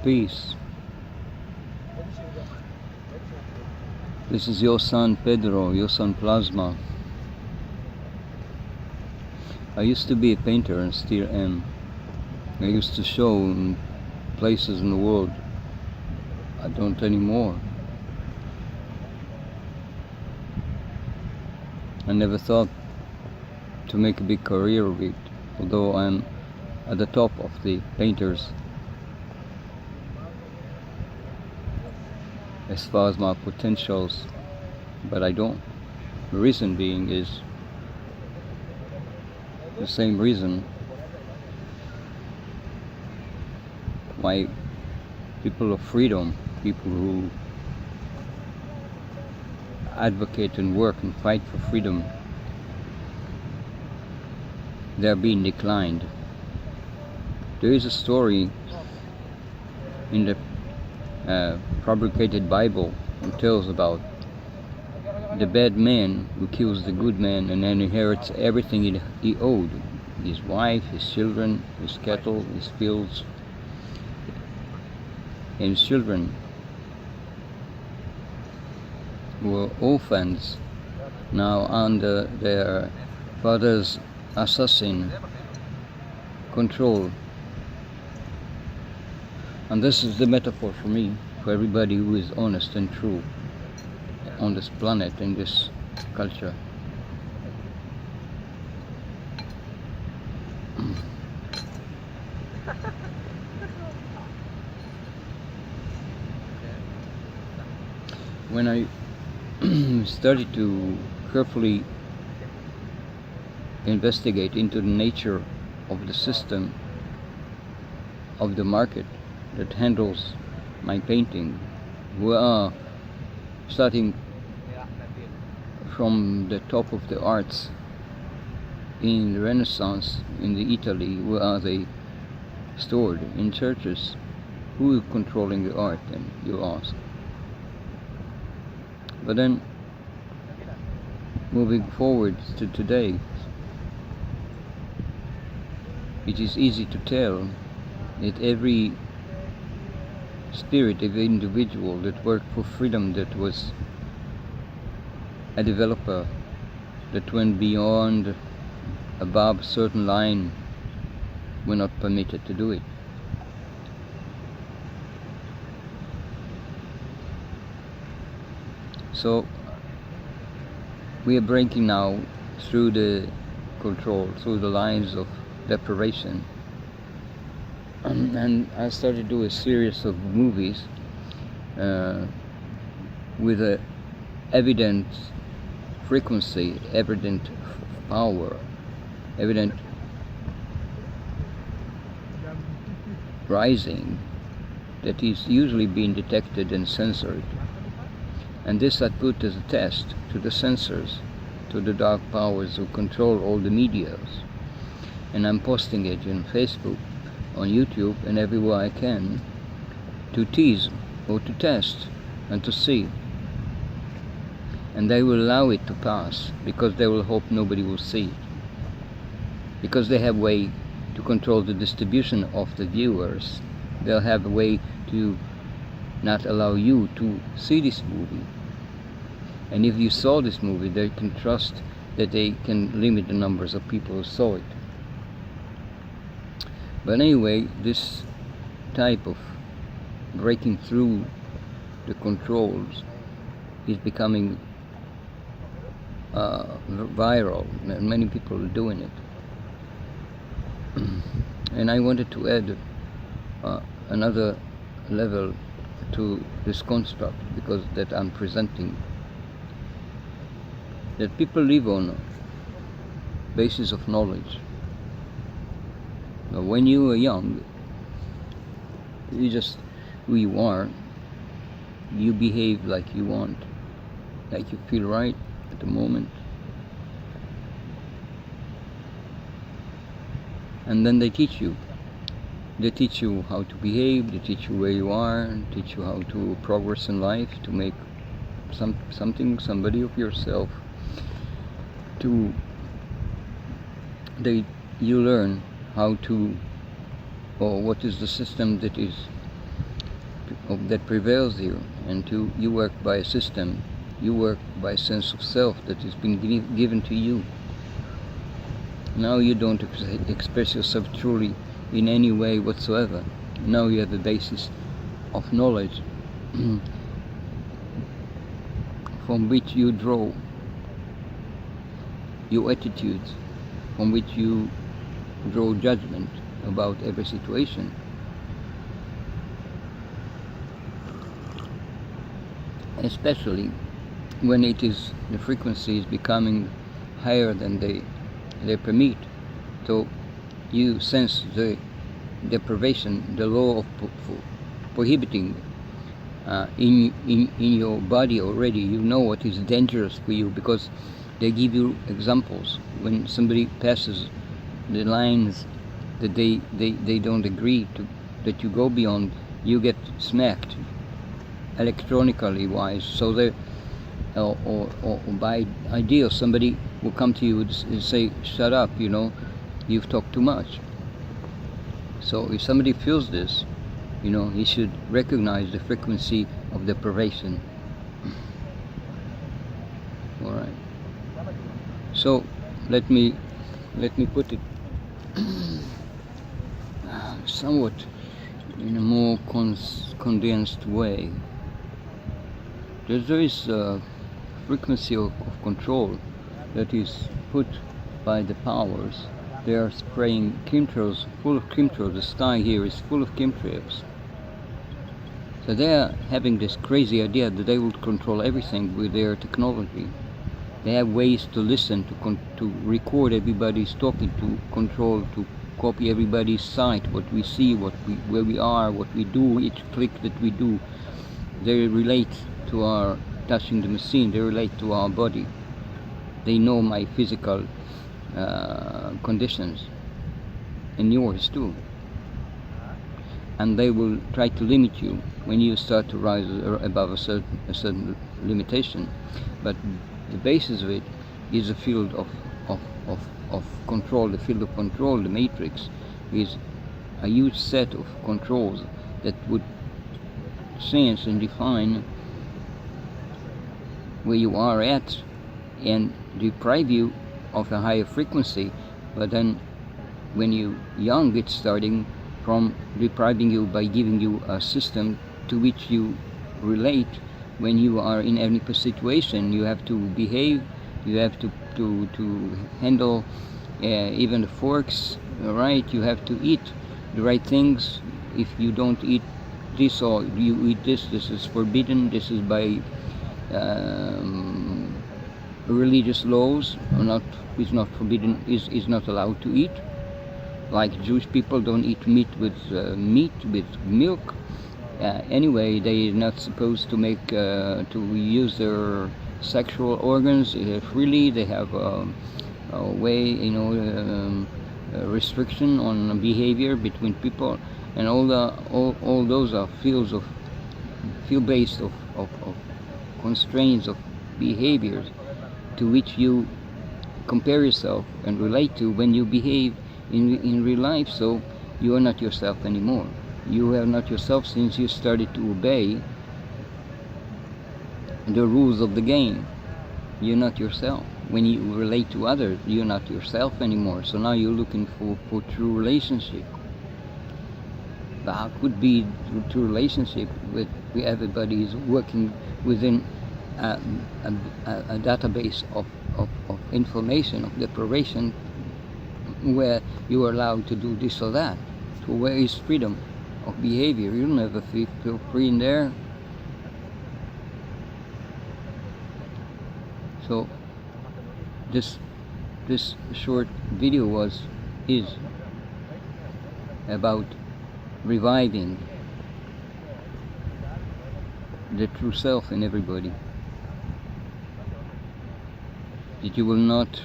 peace. This is your son Pedro, your son Plasma. I used to be a painter and still am. I used to show in places in the world. I don't anymore. I never thought to make a big career of it, although I'm at the top of the painters as far as my potentials, but I don't. The reason being is the same reason why people of freedom, people who advocate and work and fight for freedom, they're being declined. There is a story in the fabricated Bible that tells about the bad man who kills the good man and then inherits everything he owed: his wife, his children, his cattle, his fields, and his children were orphans, now under their father's assassin control. And this is the metaphor for me, for everybody who is honest and true on this planet, in this culture. When I started to carefully investigate into the nature of the system of the market that handles my painting, we are starting from the top of the arts in the Renaissance in the Italy. Where are they stored? In churches. Who is controlling the art, then, you ask? But then, moving forward to today, it is easy to tell that every spirit, every individual that worked for freedom, that was a developer, that went beyond, above a certain line, were not permitted to do it. So we are breaking now through the control, through the lines of deprivation. And I started to do a series of movies with a evident frequency, evident power, evident rising that is usually being detected and censored. And this I put as a test to the censors, to the dark powers who control all the medias. And I'm posting it on Facebook, on YouTube, and everywhere I can, to tease or to test and to see. And they will allow it to pass because they will hope nobody will see it, because they have a way to control the distribution of the viewers. They'll have a way to not allow you to see this movie. And if you saw this movie, they can trust that they can limit the numbers of people who saw it. But anyway, this type of breaking through the controls is becoming viral. Many people are doing it. And I wanted to add another level to this construct, because that I'm presenting, that people live on a basis of knowledge. Now, when you are young, you just who you are, you behave like you want, like you feel right at the moment. And then they teach you. They teach you how to behave, they teach you where you are, teach you how to progress in life, to make somebody of yourself. You learn how to, or what is the system that is that prevails you, and you work by a system, you work by a sense of self that has been given to you. Now you don't express yourself truly in any way whatsoever. Now you have a basis of knowledge from which you draw your attitudes, from which you draw judgment about every situation. Especially when the frequency is becoming higher than they permit. So you sense the deprivation, the law of prohibiting in your body already. You know what is dangerous for you, because they give you examples. When somebody passes the lines that they don't agree to, that you go beyond, you get smacked electronically wise. So they or by idea, somebody will come to you and say, shut up, you've talked too much. So if somebody feels this, he should recognize the frequency of deprivation. All right. So let me put it somewhat in a more condensed way. There is a frequency of control that is put by the powers. They are spraying chemtrails, full of chemtrails. The sky here is full of chemtrails. So they are having this crazy idea that they will control everything with their technology. They have ways to listen, to record everybody's talking, to control, to copy everybody's sight, what we see, where we are, what we do, each click that we do. They relate to our touching the machine. They relate to our body. They know my physical conditions, and yours too. And they will try to limit you when you start to rise above a certain limitation. But the basis of it is a field of control. The field of control, the matrix, is a huge set of controls that would sense and define where you are at and deprive you of a higher frequency. But then when you're young, it's starting from depriving you by giving you a system to which you relate. When you are in any situation, you have to behave, you have to handle even the forks right, you have to eat the right things. If you don't eat this, or you eat this is forbidden. This is by religious laws, is not forbidden, is not allowed to eat. Like Jewish people don't eat meat with milk. Anyway, they're not supposed to make to use their sexual organs freely. They have a way, restriction on behavior between people, and all those are field-based of constraints of behaviors to which you compare yourself and relate to when you behave in real life. So you are not yourself anymore. You are not yourself since you started to obey the rules of the game. You're not yourself. When you relate to others, you're not yourself anymore. So now you're looking for true relationship. But how could be true relationship with everybody is working within a database of information, of deprivation, where you are allowed to do this or that? So where is freedom of behavior? You'll never feel free in there. So this short video is about reviving the true self in everybody. That you will not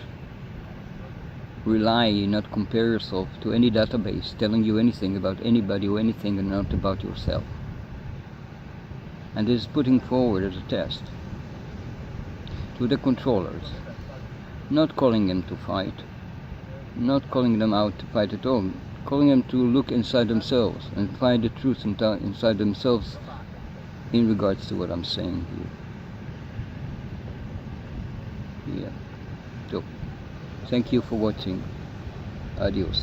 rely, not compare yourself to any database telling you anything about anybody or anything, and not about yourself. And this is putting forward as a test to the controllers, not calling them to fight, not calling them out to fight at all, calling them to look inside themselves and find the truth inside themselves in regards to what I'm saying here. Yeah. So, thank you for watching. Adios.